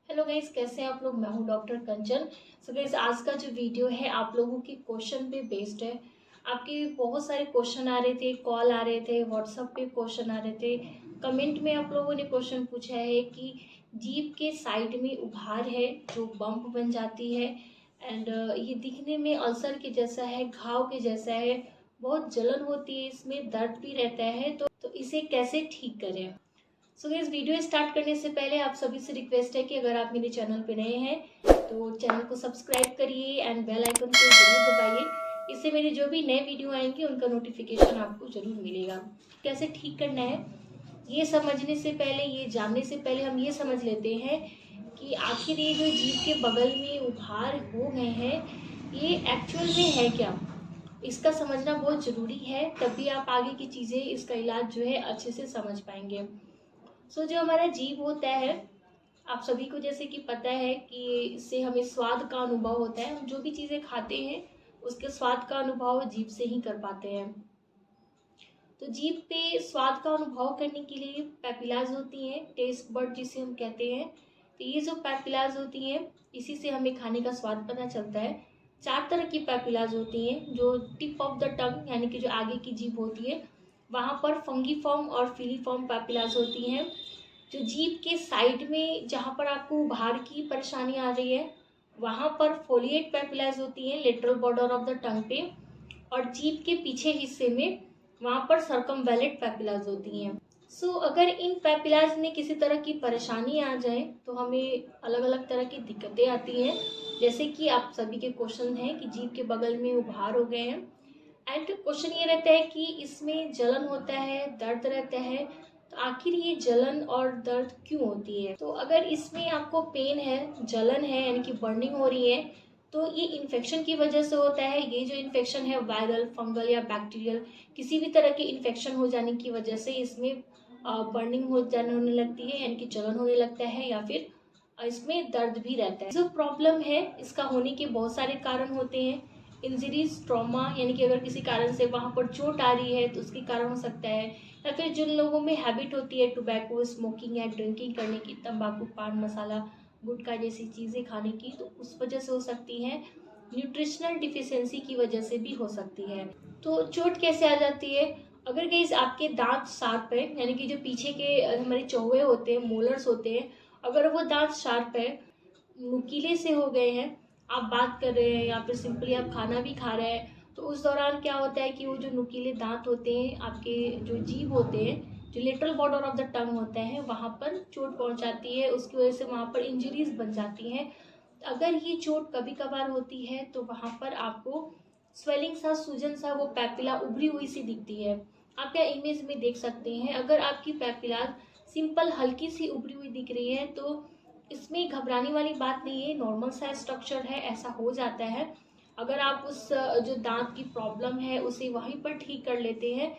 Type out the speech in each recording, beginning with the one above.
Hello guys, कैसे हैं आप लोग। मैं हूं डॉक्टर कंचन। सो गाइस, आज का जो वीडियो है आप लोगों के क्वेश्चन पे बेस्ड है। आपके बहुत सारे क्वेश्चन आ रहे थे, कॉल आ रहे थे, व्हाट्सएप पे क्वेश्चन आ रहे थे, कमेंट में आप लोगों ने क्वेश्चन पूछा है कि जीभ के साइड में उभार है जो बम्प बन जाती है एंड ये दिखने में अल्सर के जैसा है, घाव के जैसा है, बहुत जलन होती है, इसमें दर्द भी रहता है। तो इसे कैसे ठीक करें। सो गाइस, वीडियो स्टार्ट करने से पहले आप सभी से रिक्वेस्ट है कि अगर आप मेरे चैनल पे नए हैं तो चैनल को सब्सक्राइब करिए एंड बेल आइकन को जरूर दबाइए। इससे मेरी जो भी नए वीडियो आएंगे उनका नोटिफिकेशन आपको जरूर मिलेगा। कैसे ठीक करना है ये समझने से पहले, ये जानने से पहले हम ये समझ लेते हैं कि आखिर ये जो जीभ के बगल में उभार हो गए हैं ये एक्चुअल में है क्या। इसका समझना बहुत ज़रूरी है, तभी आप आगे की चीज़ें, इसका इलाज जो है अच्छे से समझ पाएंगे। जो हमारा जीभ होता है, आप सभी को जैसे कि पता है कि इससे हमें स्वाद का अनुभव होता है। हम जो भी चीज़ें खाते हैं उसके स्वाद का अनुभव जीभ से ही कर पाते हैं। तो जीभ पे स्वाद का अनुभव करने के लिए पैपिलाज होती हैं, टेस्ट बर्ड जिसे हम कहते हैं। तो ये जो पैपिलाज होती हैं इसी से हमें खाने का स्वाद पता चलता है। 4 तरह की पैपिलाज होती हैं। जो टिप ऑफ द टंग यानी कि जो आगे की जीभ होती है वहाँ पर फंगीफॉर्म और फिलीफॉर्म पैपिलाज होती हैं। जो जीभ के साइड में जहाँ पर आपको उभार की परेशानी आ रही है वहाँ पर फोलिएट पैपिलाज होती हैं lateral border of the tongue पे। और जीभ के पीछे हिस्से में वहाँ पर सर्कमवैलेंट पैपिलाज होती हैं। अगर इन पैपिलाज में किसी तरह की परेशानी आ जाए तो हमें अलग अलग तरह की दिक्कतें आती हैं। जैसे कि आप सभी के क्वेश्चन हैं कि जीभ के बगल में उभार हो गए हैं एंड क्वेश्चन ये रहता है कि इसमें जलन होता है, दर्द रहता है। तो आखिर ये जलन और दर्द क्यों होती है। तो अगर इसमें आपको पेन है, जलन है यानी कि बर्निंग हो रही है, तो ये इन्फेक्शन की वजह से होता है। ये जो इन्फेक्शन है वायरल, फंगल या बैक्टीरियल, किसी भी तरह के इन्फेक्शन हो जाने की वजह से इसमें बर्निंग हो जाने होने लगती है यानी कि जलन होने लगता है, या फिर इसमें दर्द भी रहता है। जो प्रॉब्लम है इसका होने के बहुत सारे कारण होते हैं। इंजरीज, ट्रॉमा यानी कि अगर किसी कारण से वहाँ पर चोट आ रही है तो उसके कारण हो सकता है, या फिर जिन लोगों में हैबिट होती है टोबैको, स्मोकिंग या ड्रिंकिंग करने की, तंबाकू, पान मसाला, गुटखा जैसी चीज़ें खाने की, तो उस वजह से हो सकती है। न्यूट्रिशनल डिफिशियंसी की वजह से भी हो सकती है। तो चोट कैसे आ जाती है। अगर कहीं आपके दांत शार्प है यानी कि जो पीछे के हमारे चौवे होते हैं, मोलर्स होते हैं, अगर वो दांत शार्प है, नुकीले से हो गए हैं, आप बात कर रहे हैं या फिर सिंपली आप खाना भी खा रहे हैं, तो उस दौरान क्या होता है कि वो जो नुकीले दांत होते हैं, आपके जो जीभ होते हैं, जो lateral border of the tongue होता है, वहाँ पर चोट पहुँचाती है। उसकी वजह से वहाँ पर इंजरीज बन जाती हैं। अगर ये चोट कभी कभार होती है तो वहाँ पर आपको स्वेलिंग सा, सूजन सा, वो पैपिला उभरी हुई सी दिखती है। आप या इमेज में देख सकते हैं। अगर आपकी पैपिला सिंपल हल्की सी उभरी हुई दिख रही है तो इसमें घबराने वाली बात नहीं है, नॉर्मल सा स्ट्रक्चर है, ऐसा हो जाता है। अगर आप उस जो दांत की प्रॉब्लम है उसे वहीं पर ठीक कर लेते हैं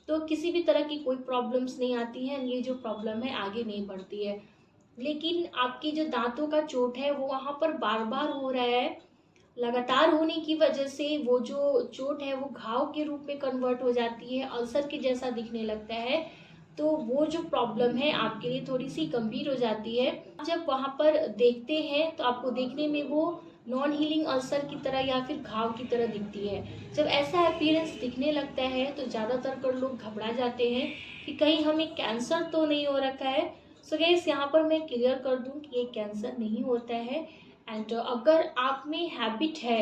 तो किसी भी तरह की कोई प्रॉब्लम्स नहीं आती हैं। ये जो प्रॉब्लम है आगे नहीं बढ़ती है। लेकिन आपकी जो दांतों का चोट है वो वहाँ पर बार बार हो रहा है, लगातार होने की वजह से वो जो चोट है वो घाव के रूप में कन्वर्ट हो जाती है, अल्सर के जैसा दिखने लगता है। तो वो जो प्रॉब्लम है आपके लिए थोड़ी सी गंभीर हो जाती है। जब वहाँ पर देखते हैं तो आपको देखने में वो नॉन हीलिंग अल्सर की तरह या फिर घाव की तरह दिखती है। जब ऐसा अपीयरेंस दिखने लगता है तो ज़्यादातर कर लोग घबरा जाते हैं कि कहीं हमें कैंसर तो नहीं हो रखा है। सो गाइस, यहाँ पर मैं क्लियर कर दूं कि ये कैंसर नहीं होता है। एंड अगर आप में हैबिट है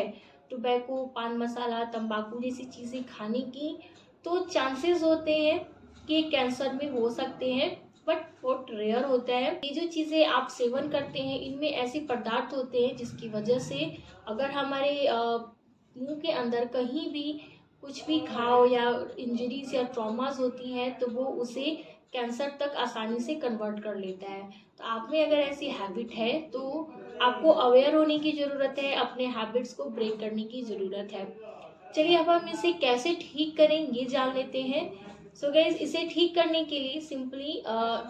टोबैको, पान मसाला, तंबाकू जैसी चीज़ें खाने की, तो चांसेस होते हैं कि कैंसर में हो सकते हैं, बट बहुत रेयर होता है। ये जो चीज़ें आप सेवन करते हैं इनमें ऐसे पदार्थ होते हैं जिसकी वजह से अगर हमारे मुंह के अंदर कहीं भी कुछ भी घाव या इंजरीज या ट्रॉमास होती हैं तो वो उसे कैंसर तक आसानी से कन्वर्ट कर लेता है। तो आप में अगर ऐसी हैबिट है तो आपको अवेयर होने की ज़रूरत है, अपने हैबिट्स को ब्रेक करने की ज़रूरत है। चलिए अब हम इसे कैसे ठीक करें ये जान लेते हैं। गाइज, इसे ठीक करने के लिए सिंपली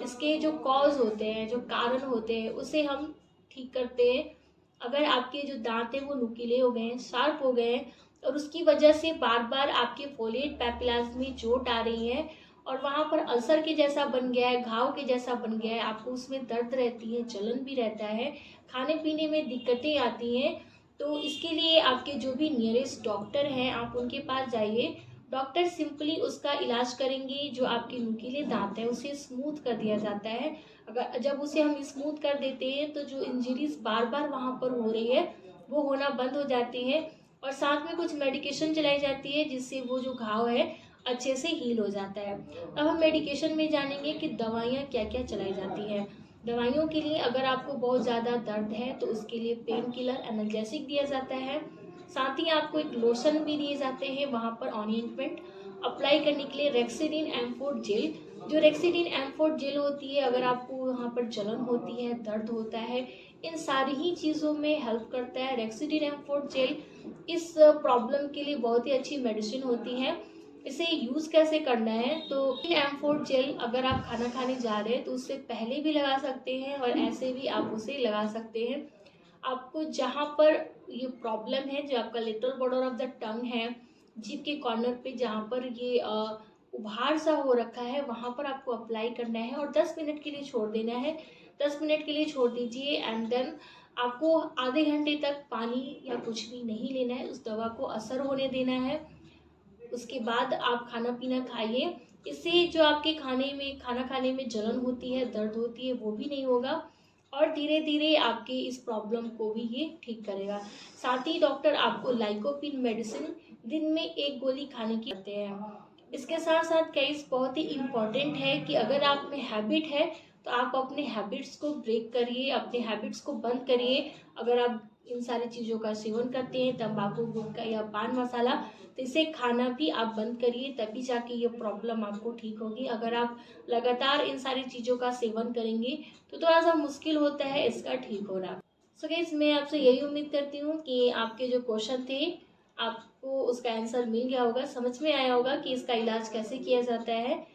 इसके जो कॉज होते हैं, जो कारण होते हैं, उसे हम ठीक करते हैं। अगर आपके जो दांत हैं वो नुकीले हो गए हैं, शार्प हो गए हैं और उसकी वजह से बार बार आपके फोलिएट पैपिलाज में चोट आ रही है और वहाँ पर अल्सर के जैसा बन गया है, घाव के जैसा बन गया है, आपको उसमें दर्द रहती है, जलन भी रहता है, खाने पीने में दिक्कतें आती हैं, तो इसके लिए आपके जो भी नियरेस्ट डॉक्टर हैं आप उनके पास जाइए। डॉक्टर सिंपली उसका इलाज करेंगे, जो आपके नुकीले दांत है उसे स्मूथ कर दिया जाता है। अगर जब उसे हम स्मूथ कर देते हैं तो जो इंजरीज बार बार वहाँ पर हो रही है वो होना बंद हो जाती है, और साथ में कुछ मेडिकेशन चलाई जाती है जिससे वो जो घाव है अच्छे से हील हो जाता है। अब हम मेडिकेशन में जानेंगे कि दवाइयाँ क्या क्या चलाई जाती हैं। दवाइयों के लिए अगर आपको बहुत ज़्यादा दर्द है तो उसके लिए पेन किलर, एनाल्जेसिक दिया जाता है। साथ ही आपको एक लोशन भी दिए जाते हैं वहाँ पर ऑनियंटमेंट अप्लाई करने के लिए, रेक्सिडिन एम4 जेल। जो रेक्सिडिन एम4 जेल होती है, अगर आपको वहाँ पर जलन होती है, दर्द होता है, इन सारी ही चीज़ों में हेल्प करता है रेक्सिडिन एम4 जेल। इस प्रॉब्लम के लिए बहुत ही अच्छी मेडिसिन होती है। इसे यूज़ कैसे करना है, तो एम4 जेल अगर आप खाना खाने जा रहे हैं तो उससे पहले भी लगा सकते हैं और ऐसे भी आप उसे लगा सकते हैं। आपको जहाँ पर ये प्रॉब्लम है, जो आपका little border of the tongue है, जीभ के कॉर्नर पे जहाँ पर ये उभार सा हो रखा है, वहाँ पर आपको अप्लाई करना है और 10 मिनट के लिए छोड़ देना है। 10 मिनट के लिए छोड़ दीजिए एंड देन आपको आधे घंटे तक पानी या कुछ भी नहीं लेना है, उस दवा को असर होने देना है। उसके बाद आप खाना पीना खाइए। इससे जो आपके खाना खाने में जलन होती है, दर्द होती है, वो भी नहीं होगा और धीरे धीरे आपके इस प्रॉब्लम को भी ये ठीक करेगा। साथ ही डॉक्टर आपको लाइकोपिन मेडिसिन दिन में 1 गोली खाने की कहते हैं। इसके साथ साथ गाइस बहुत ही इम्पॉर्टेंट है कि अगर आप में हैबिट है तो आप अपने हैबिट्स को ब्रेक करिए, अपने हैबिट्स को बंद करिए। अगर आप इन सारी चीज़ों का सेवन करते हैं, तंबाकू, गुटखा या पान मसाला, तो इसे खाना भी आप बंद करिए, तभी जाके ये प्रॉब्लम आपको ठीक होगी। अगर आप लगातार इन सारी चीज़ों का सेवन करेंगे तो थोड़ा सा मुश्किल होता है इसका ठीक होना। सो गाइस, मैं आपसे यही उम्मीद करती हूँ कि आपके जो क्वेश्चन थे आपको उसका आंसर मिल गया होगा, समझ में आया होगा कि इसका इलाज कैसे किया जाता है।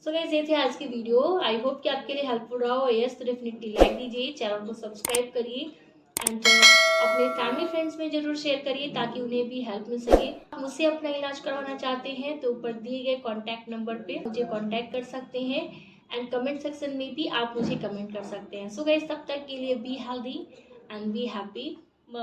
सो गाइस, ये थे आज की वीडियो। आई होप कि आपके लिए हेल्पफुल रहा हो। यस तो डेफिनेटली लाइक दीजिए, चैनल को सब्सक्राइब करिए एंड अपने फैमिली फ्रेंड्स में ज़रूर शेयर करिए ताकि उन्हें भी हेल्प मिल सके। आप मुझसे अपना इलाज करवाना चाहते हैं तो ऊपर दिए गए कॉन्टैक्ट नंबर पे मुझे कॉन्टैक्ट कर सकते हैं एंड कमेंट सेक्शन में भी आप मुझे कमेंट कर सकते हैं। सो गाइस, तब तक के लिए be healthy and be happy.